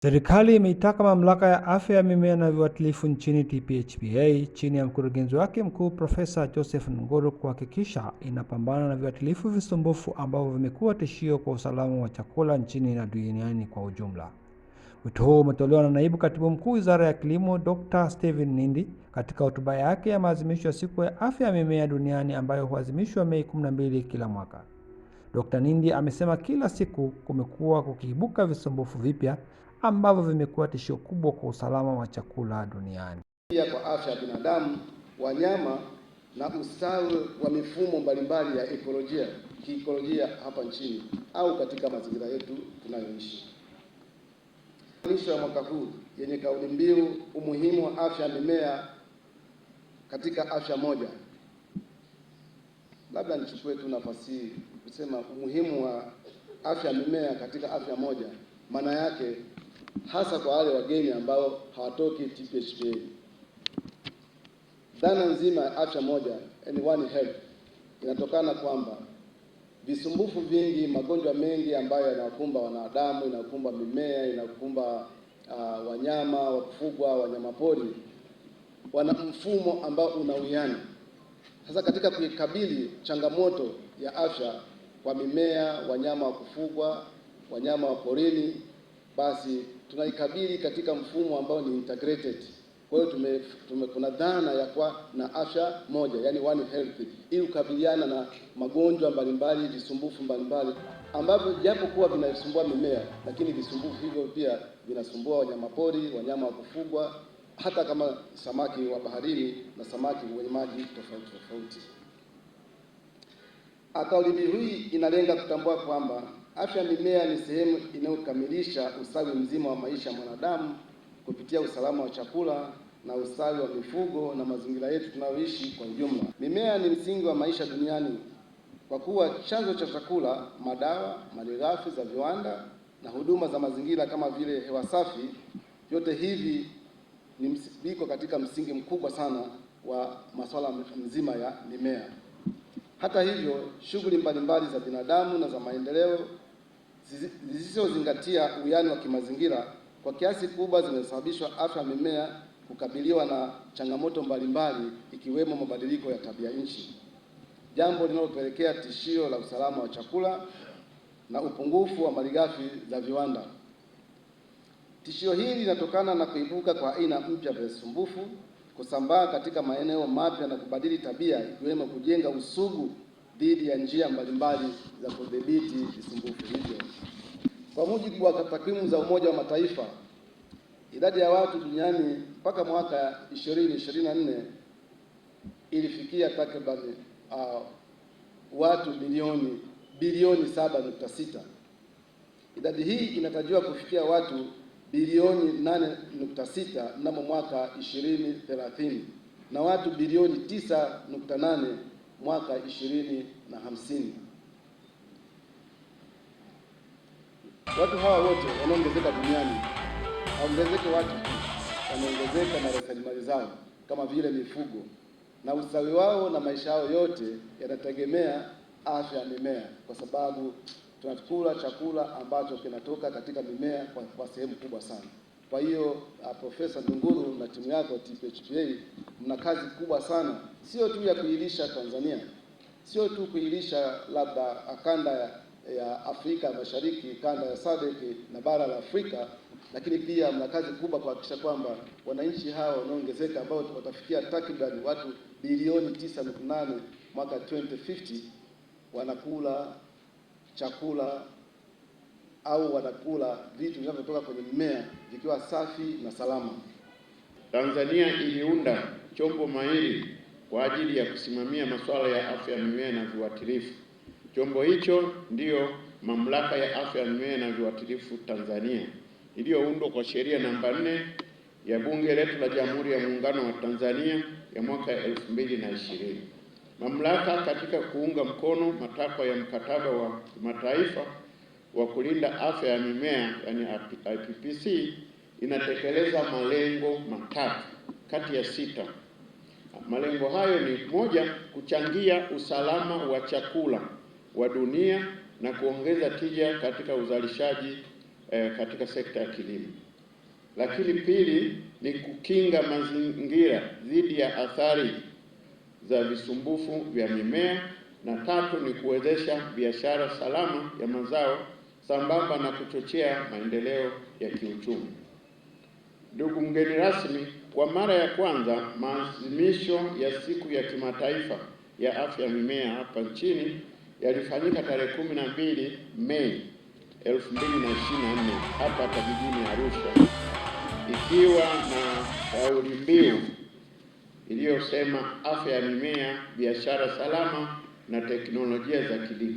Serikali imeitaka Mamlaka ya Afya ya Mimea na Viuatilifu nchini TPHPA chini ya mkurugenzi wake mkuu Profesa Joseph Ndunguru kuhakikisha inapambana na viuatilifu visumbufu ambavyo vimekuwa tishio kwa usalama wa chakula nchini na duniani kwa ujumla. Wito huo umetolewa na Naibu Katibu Mkuu Wizara ya Kilimo Dr. Steven Nindi katika hotuba yake ya maadhimisho ya Siku ya Afya ya Mimea Duniani ambayo huadhimishwa Mei 12 kila mwaka. Dr. Nindi amesema kila siku kumekuwa kukiibuka visumbufu vipya ambavyo vimekuwa tishio kubwa kwa usalama wa chakula duniani. Pia kwa afya ya binadamu, wanyama na ustawi wa mifumo mbalimbali ya kiikolojia hapa nchini au katika mazingira yetu tunayoishi. Maadhimisho ya mwaka huu yenye kauli mbiu umuhimu wa afya ya mimea katika afya moja. Labda nichukue tu nafasi hii kusema umuhimu wa afya ya mimea katika afya moja. Maana yake hasa kwa wale wageni ambao hawatoki TPHPA. Dhana nzima ya afya moja, and one health, inatokana kwamba visumbufu vingi, magonjwa mengi ambayo yanakumba wanadamu, inakumba mimea, inakumba wanyama wa kufugwa, wanyamapori, wana mfumo ambao unawiana. Sasa katika kuikabili changamoto ya afya kwa mimea, wanyama wa kufugwa, wanyama wa porini, basi tunaikabili katika mfumo ambao ni integrated. Kwa hiyo kuna dhana ya kuwa na afya moja, yani one health, ili kukabiliana na magonjwa mbalimbali, visumbufu mbalimbali ambavyo japo kuwa vinasumbua mimea, lakini visumbufu hivyo pia vinasumbua wanyamapori, wanyama wa kufugwa, hata kama samaki wa baharini na samaki wenye maji tofauti tofauti. Kauli mbiu hii inalenga kutambua kwamba afya ya mimea ni sehemu inayokamilisha ustawi mzima wa maisha ya mwanadamu kupitia usalama wa chakula na ustawi wa mifugo na mazingira yetu tunayoishi kwa ujumla. Mimea ni msingi wa maisha duniani kwa kuwa chanzo cha chakula, madawa, malighafi za viwanda na huduma za mazingira kama vile hewa safi. Vyote hivi viko katika msingi mkubwa sana wa masuala mzima ya mimea. Hata hivyo, shughuli mbalimbali za binadamu na za maendeleo zisizozingatia uwiano wa kimazingira kwa kiasi kubwa zimesababishwa afya ya mimea kukabiliwa na changamoto mbalimbali ikiwemo mabadiliko ya tabia nchi, jambo linalopelekea tishio la usalama wa chakula na upungufu wa malighafi za viwanda. Tishio hili linatokana na kuibuka kwa aina mpya vya visumbufu, kusambaa katika maeneo mapya na kubadili tabia, ikiwemo kujenga usugu dhidi ya njia mbalimbali za kudhibiti visumbufu hivyo. Kwa mujibu wa takwimu za Umoja wa Mataifa, idadi ya watu duniani mpaka mwaka 2024 ilifikia takriban watu bilioni 7.6. Idadi hii inatarajiwa kufikia watu bilioni 8.6 mnamo mwaka 2030 na watu bilioni 9.8 mwaka 2050. Watu hawa wote wanaongezeka duniani, haongezeke watu tu, wanaongezeka na rasilimali zao kama vile mifugo, na ustawi wao na maisha yao yote yanategemea afya ya mimea, kwa sababu tunakula chakula ambacho kinatoka katika mimea kwa sehemu kubwa sana. Kwa hiyo Profesa Ndunguru na timu yako TPHPA mna kazi kubwa sana, sio tu ya kuilisha Tanzania, sio tu kuilisha labda kanda ya Afrika Mashariki, kanda ya SADC na bara la Afrika, lakini pia mna kazi kubwa kuhakikisha kwamba wananchi hao wanaongezeka ambao watafikia takriban watu bilioni 9.8 mwaka 2050 wanakula chakula au wanakula vitu vinavyotoka kwenye mimea vikiwa safi na salama. Tanzania iliunda chombo mahiri kwa ajili ya kusimamia masuala ya afya ya mimea na viuatilifu. Chombo hicho ndiyo Mamlaka ya Afya ya Mimea na Viuatilifu Tanzania, iliyoundwa kwa sheria namba 4 ya Bunge letu la Jamhuri ya Muungano wa Tanzania ya mwaka 2020. Mamlaka katika kuunga mkono matakwa ya mkataba wa kimataifa wa kulinda afya ya mimea, yani IPPC, inatekeleza malengo matatu kati ya 6. Malengo hayo ni: moja, kuchangia usalama wa chakula wa dunia na kuongeza tija katika uzalishaji katika sekta ya kilimo. lakini pili ni kukinga mazingira dhidi ya athari za visumbufu vya mimea, na tatu ni kuwezesha biashara salama ya mazao sambamba na kuchochea maendeleo ya kiuchumi. Ndugu mgeni rasmi, kwa mara ya kwanza maadhimisho ya siku ya kimataifa ya afya ya mimea hapa nchini yalifanyika tarehe 12 Mei 2024 hapa jijini Arusha, ikiwa na kauli mbiu iliyosema afya ya mimea, biashara salama na teknolojia za kidigitali.